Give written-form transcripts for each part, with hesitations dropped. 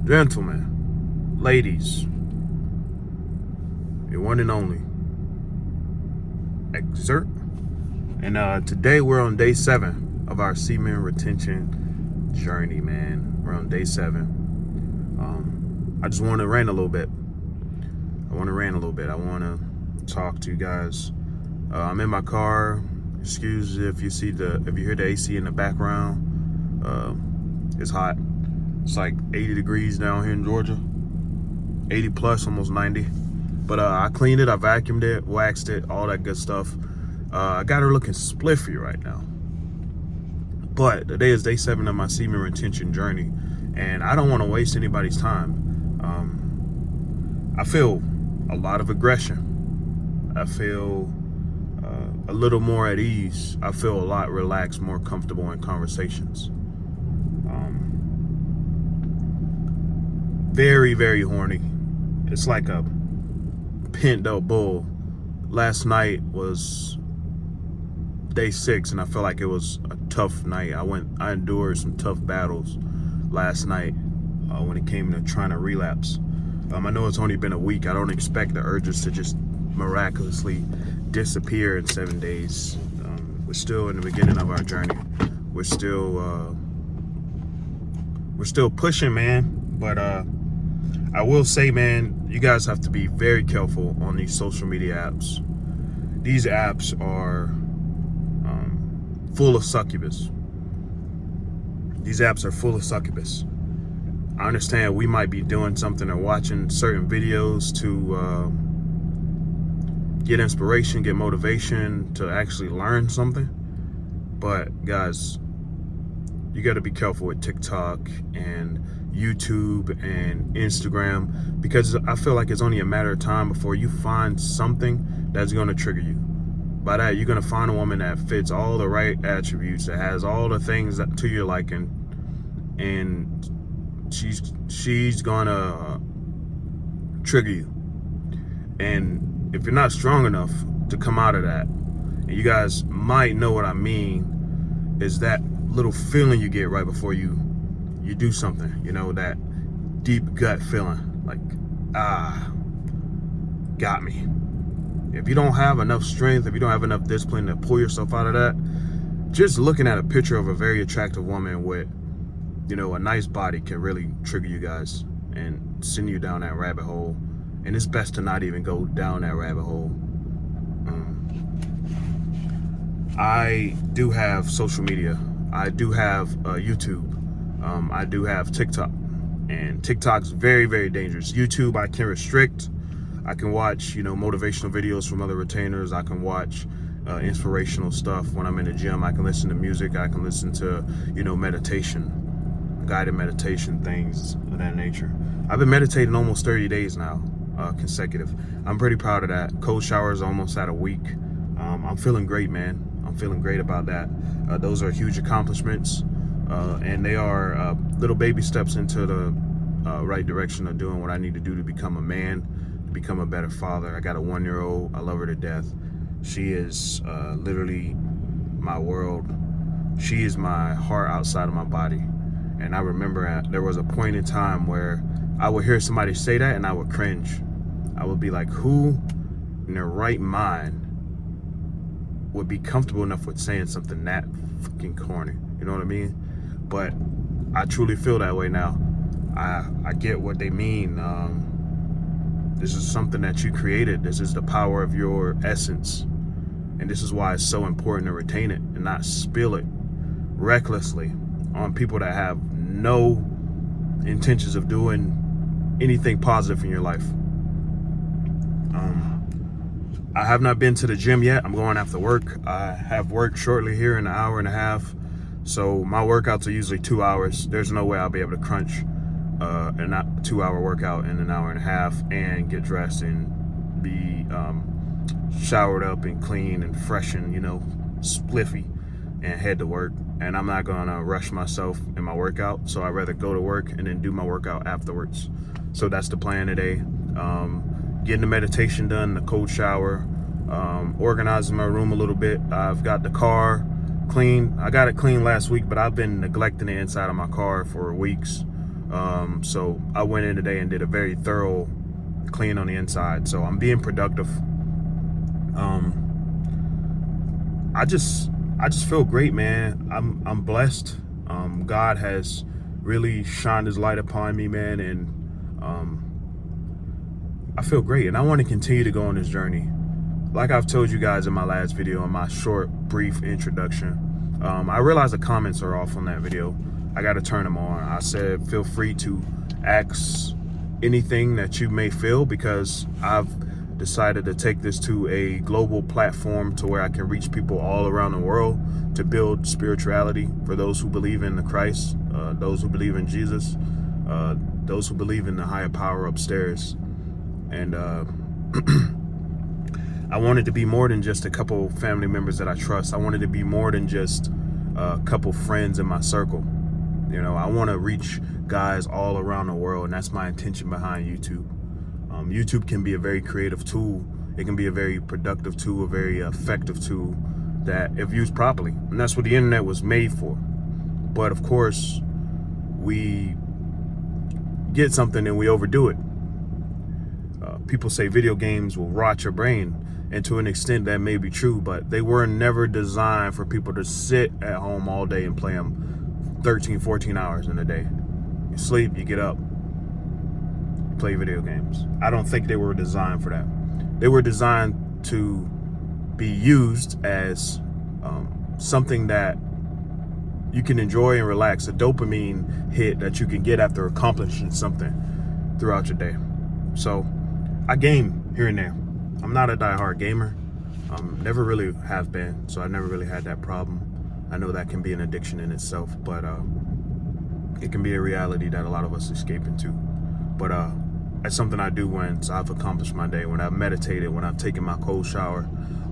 Gentlemen, ladies, your one and only Exert. And today we're on day 7 of our semen retention journey, man. We're on day 7. I just want to rant a little bit. I want to talk to you guys. I'm in my car. Excuse if you hear the AC in the background. It's hot. It's like 80 degrees down here in Georgia. 80 plus, almost 90. But I cleaned it, I vacuumed it, waxed it, all that good stuff. I got her looking spliffy right now. But today is day 7 of my semen retention journey, and I don't want to waste anybody's time. I feel a lot of aggression. I feel a little more at ease. I feel a lot relaxed, more comfortable in conversations. Very, very horny. It's like a pent-up bull. Last night was day 6, and I felt like it was a tough night. I endured some tough battles last night when it came to trying to relapse. I know it's only been a week. I don't expect the urges to just miraculously disappear in 7 days. We're still in the beginning of our journey. We're still pushing, man. But I will say, man, you guys have to be very careful on these social media apps. These apps are full of succubus. These apps are full of succubus. I understand we might be doing something or watching certain videos to get inspiration, get motivation, to actually learn something. But guys, you got to be careful with TikTok and YouTube and Instagram, because I feel like it's only a matter of time before you find something that's going to trigger you. By that, you're going to find a woman that fits all the right attributes, that has all the things that to your liking, and she's going to trigger you. And if you're not strong enough to come out of that, and you guys might know what I mean, is that little feeling you get right before you do something, you know, that deep gut feeling, like, got me. If you don't have enough strength, if you don't have enough discipline to pull yourself out of that, just looking at a picture of a very attractive woman with, you know, a nice body can really trigger you guys and send you down that rabbit hole. And it's best to not even go down that rabbit hole. I do have social media. I do have YouTube. I do have TikTok, and TikTok's very, very dangerous. YouTube, I can restrict. I can watch, you know, motivational videos from other retainers. I can watch inspirational stuff when I'm in the gym. I can listen to music. I can listen to, you know, meditation, guided meditation, things of that nature. I've been meditating almost 30 days now, consecutive. I'm pretty proud of that. Cold showers almost at a week. I'm feeling great, man. I'm feeling great about that. Those are huge accomplishments. And they are little baby steps into the right direction of doing what I need to do to become a man, to become a better father. I got a 1-year-old. I love her to death. She is literally my world. She is my heart outside of my body. And I remember there was a point in time where I would hear somebody say that and I would cringe. I would be like, who in their right mind would be comfortable enough with saying something that fucking corny? You know what I mean? But I truly feel that way now. I get what they mean. This is something that you created. This is the power of your essence. And this is why it's so important to retain it and not spill it recklessly on people that have no intentions of doing anything positive in your life. I have not been to the gym yet. I'm going after work. I have work shortly here in an hour and a half. So my workouts are usually 2 hours. There's no way I'll be able to crunch a 2-hour workout in an hour and a half and get dressed and be showered up and clean and fresh and, you know, spliffy and head to work. And I'm not gonna rush myself in my workout. So I'd rather go to work and then do my workout afterwards. So that's the plan today. Getting the meditation done, the cold shower, organizing my room a little bit. I've got the car clean. I got it clean last week, but I've been neglecting the inside of my car for weeks. So I went in today and did a very thorough clean on the inside. So I'm being productive. I just feel great, man. I'm blessed. God has really shined his light upon me, man, and I feel great, and I want to continue to go on this journey. Like I've told you guys in my last video, in my short, brief introduction, I realize the comments are off on that video. I got to turn them on. I said, feel free to ask anything that you may feel, because I've decided to take this to a global platform to where I can reach people all around the world to build spirituality for those who believe in the Christ, those who believe in Jesus, those who believe in the higher power upstairs. And I wanted to be more than just a couple family members that I trust. I wanted to be more than just a couple friends in my circle. You know, I want to reach guys all around the world, and that's my intention behind YouTube. YouTube can be a very creative tool. It can be a very productive tool, a very effective tool that, if used properly, and that's what the internet was made for. But of course, we get something and we overdo it. People say video games will rot your brain, and to an extent that may be true, but they were never designed for people to sit at home all day and play them 13, 14 hours in a day. You sleep, you get up, you play video games. I don't think they were designed for that. They were designed to be used as something that you can enjoy and relax, a dopamine hit that you can get after accomplishing something throughout your day. So I game here and there. I'm not a diehard gamer. Never really have been, so I never really had that problem. I know that can be an addiction in itself, but it can be a reality that a lot of us escape into. But it's something I do when I've accomplished my day, when I've meditated, when I've taken my cold shower,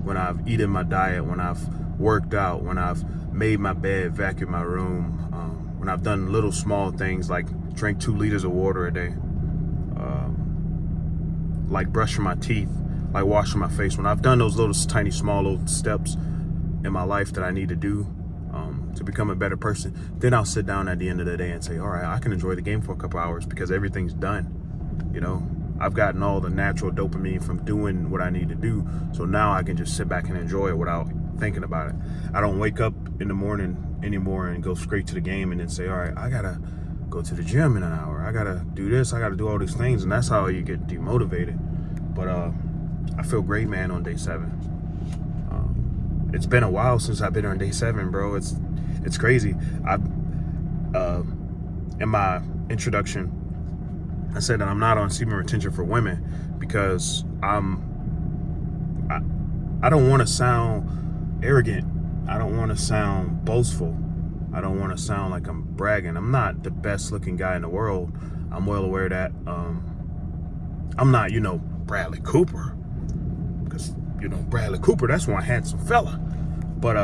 when I've eaten my diet, when I've worked out, when I've made my bed, vacuumed my room, when I've done little small things like drink 2 liters of water a day, like brushing my teeth, like washing my face. When I've done those little tiny small little steps in my life that I need to do to become a better person, then I'll sit down at the end of the day and say, all right, I can enjoy the game for a couple hours because everything's done. You know, I've gotten all the natural dopamine from doing what I need to do, so now I can just sit back and enjoy it without thinking about it. I don't wake up in the morning anymore and go straight to the game and then say, all right, I gotta go to the gym in an hour, I gotta do this, I gotta do all these things, and that's how you get demotivated. But I feel great, man, on day 7. It's been a while since I've been on day 7, bro. It's crazy. In my introduction, I said that I'm not on semen retention for women because I don't want to sound arrogant. I don't want to sound boastful. I don't want to sound like I'm bragging. I'm not the best looking guy in the world. I'm well aware that I'm not, Bradley Cooper, because Bradley Cooper, that's one handsome fella. But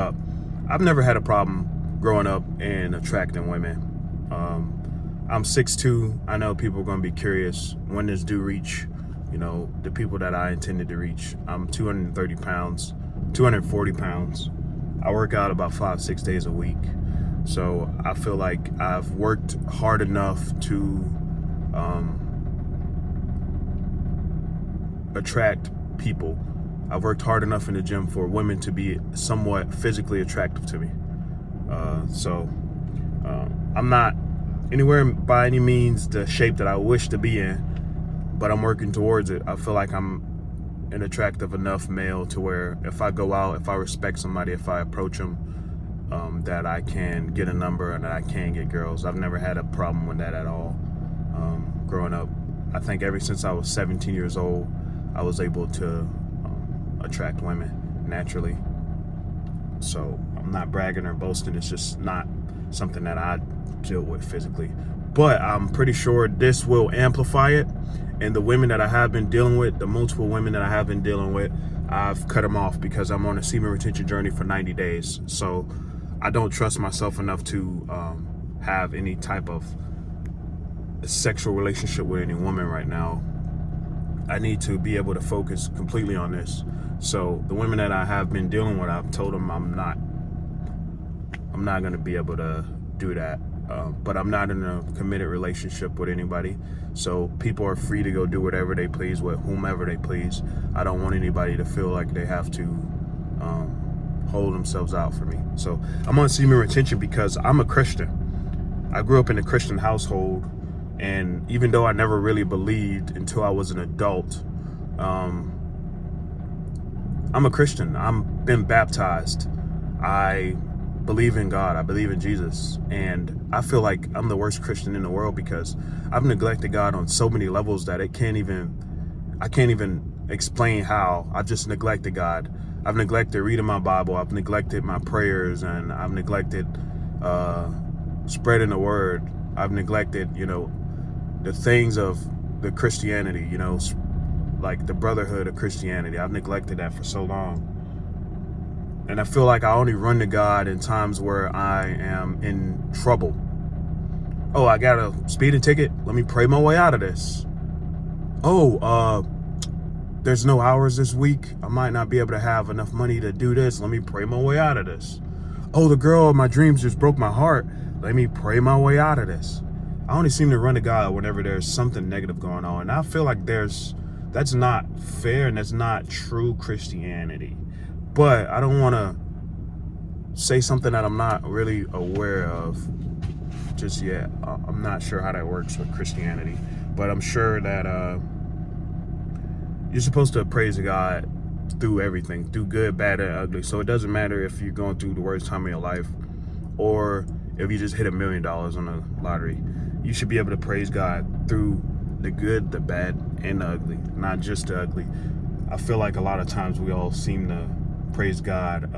I've never had a problem growing up and attracting women. I'm 6'2". I know people are going to be curious when this do reach, the people that I intended to reach. I'm 230 pounds, 240 pounds. I work out about 5-6 days a week. So I feel like I've worked hard enough to attract people. I've worked hard enough in the gym for women to be somewhat physically attractive to me. I'm not anywhere by any means the shape that I wish to be in, but I'm working towards it. I feel like I'm an attractive enough male to where if I go out, if I respect somebody, if I approach them, that I can get a number and that I can get girls. I've never had a problem with that at all. Growing up, I think ever since I was 17 years old, I was able to attract women naturally. So I'm not bragging or boasting. It's just not something that I deal with physically. But I'm pretty sure this will amplify it. And the women that I have been dealing with, the multiple women that I have been dealing with, I've cut them off because I'm on a semen retention journey for 90 days. So I don't trust myself enough to have any type of sexual relationship with any woman right now. I need to be able to focus completely on this. So the women that I have been dealing with, I've told them I'm not going to be able to do that but I'm not in a committed relationship with anybody. So people are free to go do whatever they please with whomever they please. I don't want anybody to feel like they have to hold themselves out for me. So I'm on semen retention because I'm a Christian. I grew up in a Christian household, and even though I never really believed until I was an adult, I'm a Christian. I'm been baptized. I believe in God. I believe in Jesus. And I feel like I'm the worst Christian in the world because I've neglected God on so many levels that I can't even explain how. I've just neglected God. I've neglected reading my Bible. I've neglected my prayers, and I've neglected spreading the word. I've neglected, the things of the Christianity, like the brotherhood of Christianity. I've neglected that for so long. And I feel like I only run to God in times where I am in trouble. Oh, I got a speeding ticket. Let me pray my way out of this. Oh, there's no hours this week. I might not be able to have enough money to do this. Let me pray my way out of this. Oh, the girl of my dreams just broke my heart. Let me pray my way out of this. I only seem to run to God whenever there's something negative going on. And I feel like that's not fair, and that's not true Christianity. But I don't want to say something that I'm not really aware of just yet. I'm not sure how that works with Christianity, but I'm sure that you're supposed to praise God through everything, through good, bad, and ugly. So it doesn't matter if you're going through the worst time of your life or if you just hit $1 million on the lottery. You should be able to praise God through the good, the bad, and the ugly, not just the ugly. I feel like a lot of times we all seem to praise God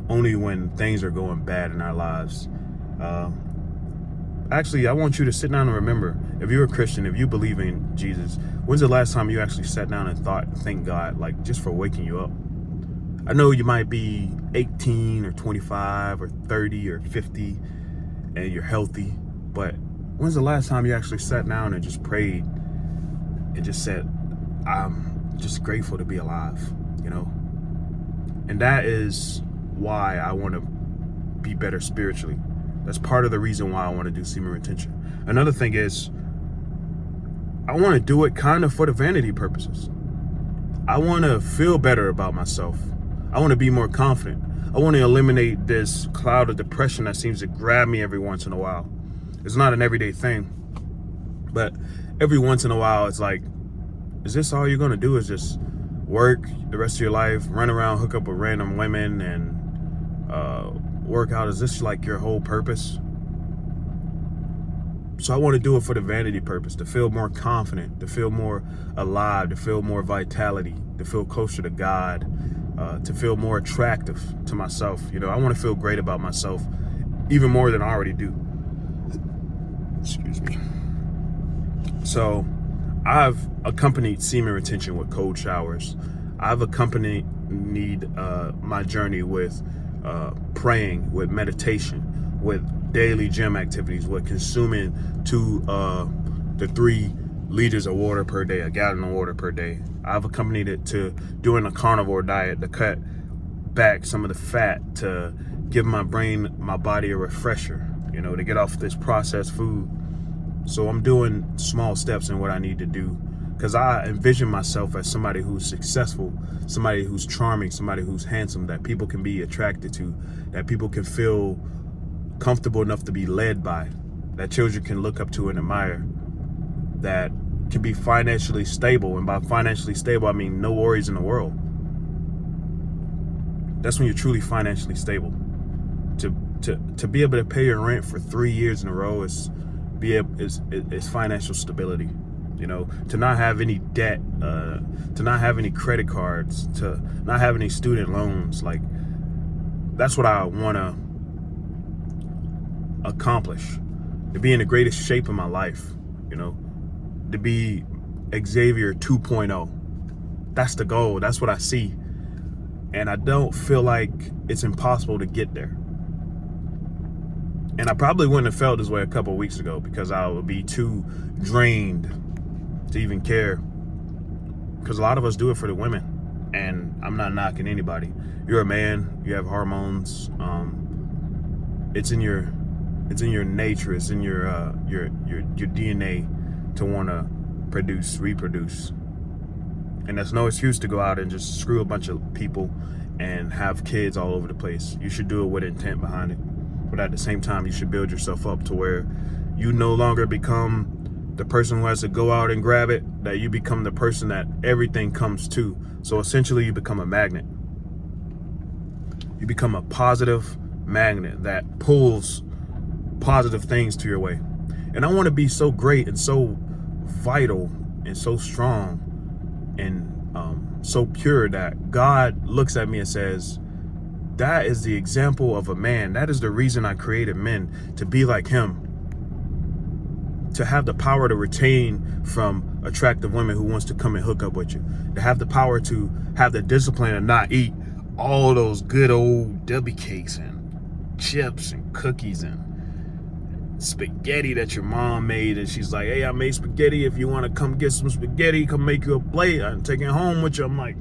only when things are going bad in our lives. Actually, I want you to sit down and remember, if you're a Christian, if you believe in Jesus, when's the last time you actually sat down and thank God, like just for waking you up? I know you might be 18 or 25 or 30 or 50 and you're healthy, but when's the last time you actually sat down and just prayed and just said, I'm just grateful to be alive, And that is why I want to be better spiritually. That's part of the reason why I want to do semen retention. Another thing is, I want to do it kind of for the vanity purposes. I want to feel better about myself. I want to be more confident. I want to eliminate this cloud of depression that seems to grab me every once in a while. It's not an everyday thing, but every once in a while, it's like, is this all you're going to do is just work the rest of your life, run around, hook up with random women, and work out? Is this like your whole purpose? So I want to do it for the vanity purpose, to feel more confident, to feel more alive, to feel more vitality, to feel closer to God, to feel more attractive to myself. I want to feel great about myself even more than I already do. Excuse me. So I've accompanied semen retention with cold showers. I've accompanied my journey with praying, with meditation, with daily gym activities, with consuming 2 to 3 liters of water per day, a gallon of water per day. I've accompanied it to doing a carnivore diet to cut back some of the fat, to give my brain, my body a refresher, to get off this processed food. So I'm doing small steps in what I need to do, because I envision myself as somebody who's successful, somebody who's charming, somebody who's handsome, that people can be attracted to, that people can feel comfortable enough to be led by, that children can look up to and admire, that can be financially stable. And by financially stable, I mean no worries in the world. That's when you're truly financially stable. To be able to pay your rent for 3 years in a row is financial stability. To not have any debt, to not have any credit cards, to not have any student loans. Like, that's what I want to accomplish, to be in the greatest shape of my life, to be Xavier 2.0. That's the goal. That's what I see. And I don't feel like it's impossible to get there. And I probably wouldn't have felt this way a couple of weeks ago, because I would be too drained to even care. Because a lot of us do it for the women, and I'm not knocking anybody. You're a man, you have hormones. It's in your It's in your nature. It's in your DNA to want to reproduce. And there's no excuse to go out and just screw a bunch of people and have kids all over the place. You should do it with intent behind it. But at the same time, you should build yourself up to where you no longer become the person who has to go out and grab it, that you become the person that everything comes to. So essentially, you become a magnet. You become a positive magnet that pulls positive things to your way. And I want to be so great and so vital and so strong and so pure that God looks at me and says, that is the example of a man. That is the reason I created men, to be like him, to have the power to retain from attractive women who wants to come and hook up with you, to have the power to have the discipline and not eat all those good old Debbie cakes and chips and cookies and spaghetti that your mom made, and she's like, hey, I made spaghetti, if you want to come get some spaghetti, come make you a plate, I'm taking it home with you. I'm like,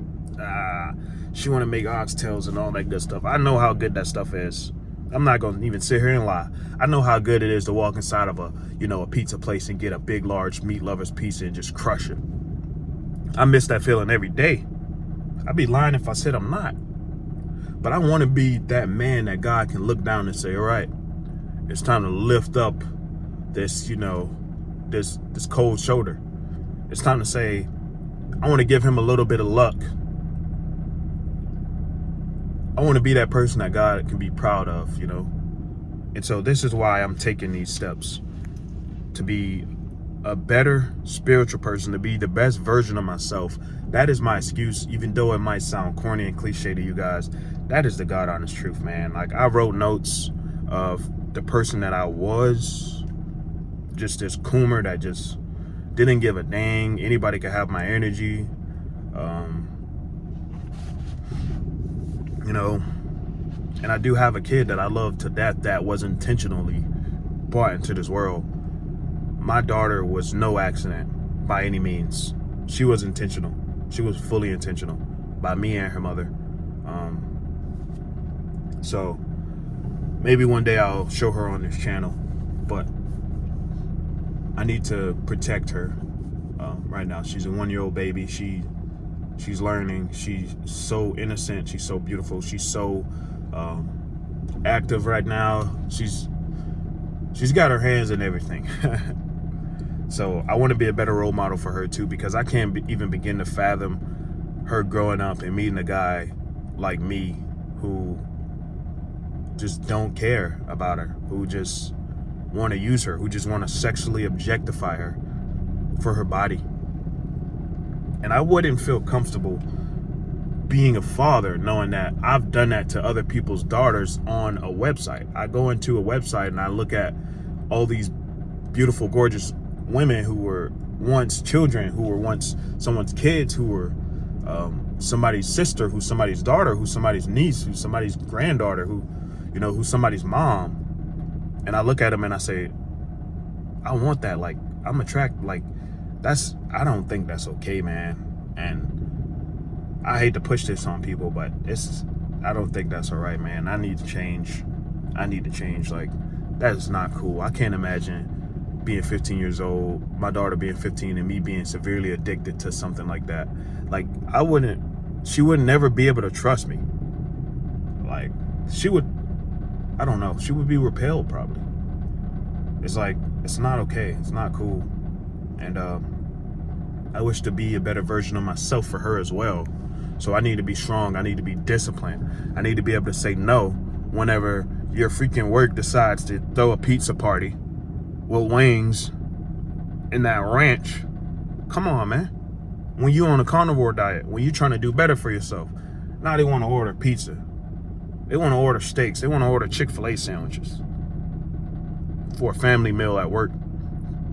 she want to make oxtails and all that good stuff. I know how good that stuff is. I'm not gonna even sit here and lie. I know how good it is to walk inside of a pizza place and get a big large meat lovers pizza and just crush it. I miss that feeling every day. I'd be lying if I said I'm not. But I want to be that man that God can look down and say, all right, it's time to lift up this, this cold shoulder. It's time to say, I want to give him a little bit of luck. I want to be that person that God can be proud of, And so this is why I'm taking these steps, to be a better spiritual person, to be the best version of myself. That is my excuse, even though it might sound corny and cliche to you guys. That is the God honest truth, man. Like, I wrote notes of the person that I was, just this coomer that just didn't give a dang. Anybody could have my energy. And I do have a kid that I love to death that was intentionally brought into this world. My daughter was no accident by any means. She was intentional. She was fully intentional by me and her mother. So maybe one day I'll show her on this channel, but I need to protect her right now. She's a 1-year-old baby. She's learning. She's so innocent. She's so beautiful. She's so active right now. She's got her hands in everything. So I want to be a better role model for her too, because I can't even begin to fathom her growing up and meeting a guy like me who just don't care about her, who just want to use her, who just want to sexually objectify her for her body. And I wouldn't feel comfortable being a father knowing that I've done that to other people's daughters on a website. I go into a website and I look at all these beautiful, gorgeous women who were once children, who were once someone's kids, who were somebody's sister, who's somebody's daughter, who's somebody's niece, who's somebody's granddaughter, who's somebody's mom. And I look at them and I say, I want that. Like, I'm attracted. Like, I don't think that's okay, man. And I hate to push this on people, but I don't think that's all right, man. I need to change. Like, that is not cool. I can't imagine being 15 years old, my daughter being 15, and me being severely addicted to something like that. Like, she would never be able to trust me. Like, I don't know, she would be repelled probably. It's like, it's not okay. It's not cool. And I wish to be a better version of myself for her as well. So I need to be strong. I need to be disciplined. I need to be able to say no whenever your freaking work decides to throw a pizza party with wings in that ranch. Come on, man. When you on a carnivore diet, when you're trying to do better for yourself, now they want to order pizza. They want to order steaks. They want to order Chick-fil-A sandwiches for a family meal at work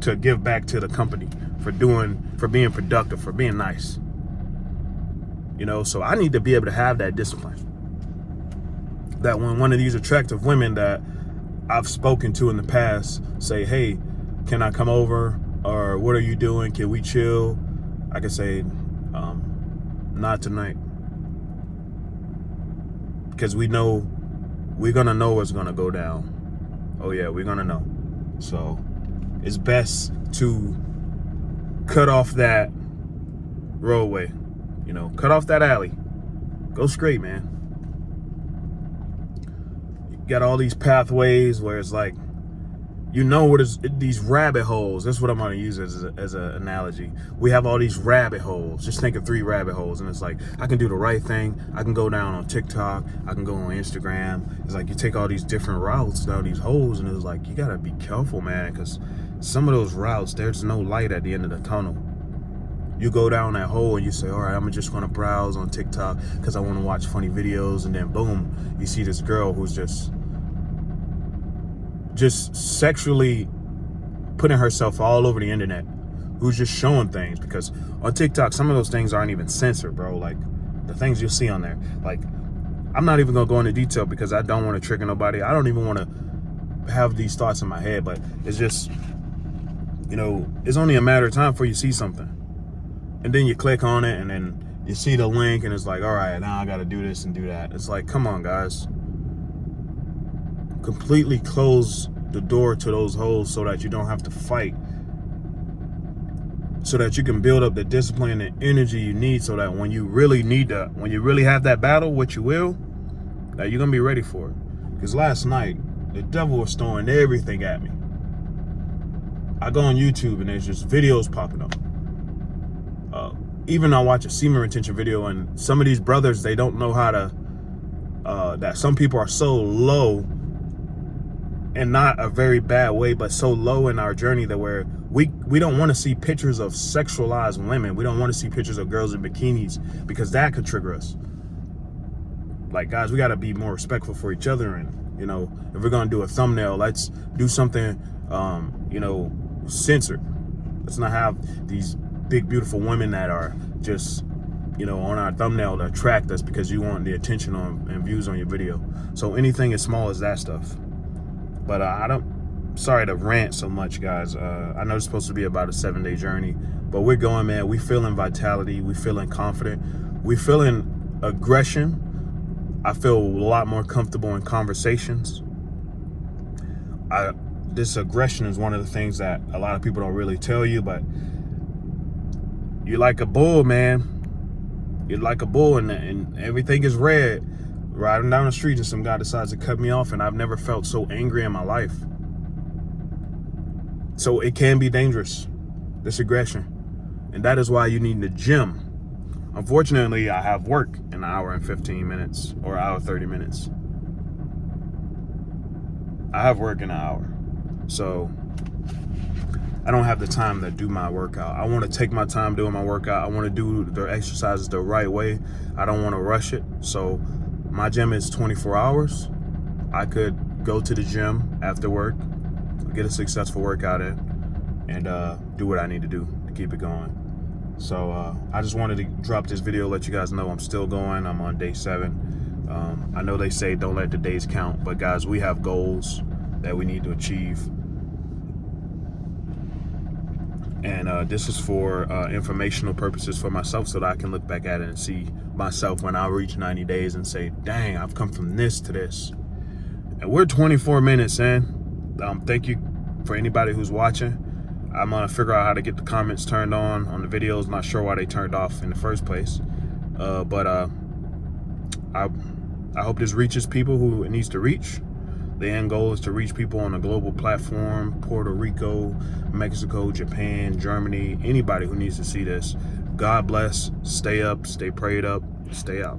to give back to the company for being productive, for being nice. So I need to be able to have that discipline. That when one of these attractive women that I've spoken to in the past say, hey, can I come over? Or what are you doing? Can we chill? I can say, not tonight. Because we're going to know what's going to go down. oh yeah, we're gonna know. So it's best to cut off that roadway, cut off that alley. Go straight, man. You got all these pathways where it's like, where there's these rabbit holes. That's what I'm gonna use as an analogy. We have all these rabbit holes. Just think of 3 rabbit holes, and it's like, I can do the right thing. I can go down on TikTok. I can go on Instagram. It's like you take all these different routes down these holes, and it's like, you gotta be careful, man, because some of those routes, there's no light at the end of the tunnel. You go down that hole and you say, all right, I'm just gonna browse on TikTok because I want to watch funny videos, and then boom, you see this girl who's just sexually putting herself all over the internet, who's just showing things. Because on TikTok, some of those things aren't even censored, bro. Like the things you'll see on there, like, I'm not even gonna go into detail because I don't want to trigger nobody. I don't even want to have these thoughts in my head, but it's just, it's only a matter of time before you see something, and then you click on it, and then you see the link, and it's like, all right, now I gotta do this and do that. It's like, come on, guys. Completely close the door to those holes so that you don't have to fight, so that you can build up the discipline and energy you need, so that when you really have that battle, which you will, that you're gonna be ready for it. Because last night, the devil was throwing everything at me. I go on YouTube and there's just videos popping up. Even I watch a semen retention video, and some of these brothers, they don't know how to, that some people are so low, and not a very bad way, but so low in our journey that we don't want to see pictures of sexualized women. We don't want to see pictures of girls in bikinis, because that could trigger us. Like, guys, we got to be more respectful for each other. And, if we're going to do a thumbnail, let's do something, censored. Let's not have these big, beautiful women that are just, on our thumbnail to attract us because you want the attention and views on your video. So anything as small as that stuff. But sorry to rant so much, guys. I know it's supposed to be about a 7-day journey, but we're going, man. We feeling vitality. We feeling confident. We feeling aggression. I feel a lot more comfortable in conversations. This aggression is one of the things that a lot of people don't really tell you, but you're like a bull, man. You're like a bull, and everything is red. Riding down the street and some guy decides to cut me off, and I've never felt so angry in my life. So it can be dangerous, this aggression. And that is why you need the gym. Unfortunately, I have work in an hour and 15 minutes or hour 30 minutes. I have work in an hour. So I don't have the time to do my workout. I want to take my time doing my workout. I want to do the exercises the right way. I don't want to rush it. So my gym is 24 hours. I could go to the gym after work, get a successful workout in, and do what I need to do to keep it going. So I just wanted to drop this video, let you guys know I'm still going. I'm on day 7. I know they say don't let the days count, but guys, we have goals that we need to achieve. And this is for informational purposes for myself, so that I can look back at it and see myself when I reach 90 days and say, dang, I've come from this to this. And we're 24 minutes in. Thank you for anybody who's watching. I'm gonna figure out how to get the comments turned on the videos. Not sure why they turned off in the first place. But I hope this reaches people who it needs to reach. The end goal is to reach people on a global platform: Puerto Rico, Mexico, Japan, Germany, anybody who needs to see this. God bless. Stay up, stay prayed up, stay out.